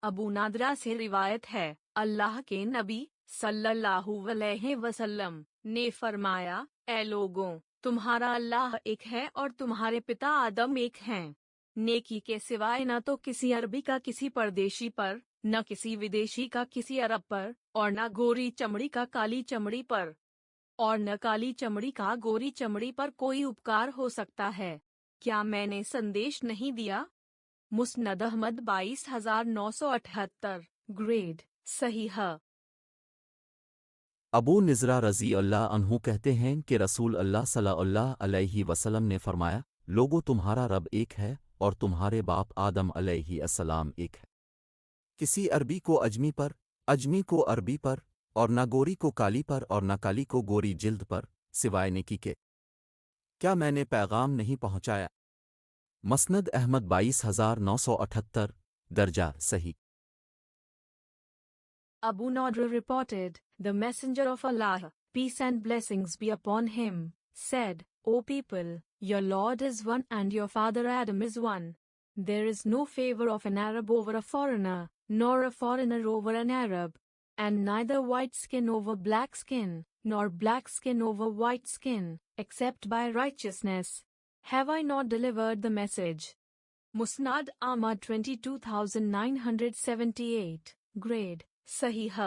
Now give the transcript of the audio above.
ابو نادرہ سے روایت ہے، اللہ کے نبی صلی اللہ علیہ وسلم نے فرمایا، اے لوگوں، تمہارا اللہ ایک ہے اور تمہارے پتا آدم ایک ہیں۔ نیکی کے سوائے نہ تو کسی عربی کا کسی پردیشی پر، نہ کسی ودیشی کا کسی عرب پر، اور نہ گوری چمڑی کا کالی چمڑی پر، اور نہ کالی چمڑی کا گوری چمڑی پر کوئی اپکار ہو سکتا ہے۔ کیا میں نے سندیش نہیں دیا؟ مسند احمد 22,978 گریڈ صحیح۔ ابو نضرہ رضی اللہ عنہ کہتے ہیں کہ رسول اللہ صلی اللہ علیہ وسلم نے فرمایا، لوگو تمہارا رب ایک ہے اور تمہارے باپ آدم علیہ السلام ایک ہے۔ کسی عربی کو اجمی پر، اجمی کو عربی پر، اور نہ گوری کو کالی پر اور نہ کالی کو گوری جلد پر، سوائے نیکی کے۔ کیا میں نے پیغام نہیں پہنچایا؟ مسند احمد 22,978 درجہ صحیح۔ Abu Nadr reported, the Messenger of Allah, peace and blessings be upon him, said, O people, your Lord is one and your father Adam is one. There is no favor of an Arab over a foreigner, nor a foreigner over an Arab, and neither white skin over black skin, nor black skin over white skin, except by righteousness. Have I not delivered the message? Musnad Ahmad 22,978 grade صحیح۔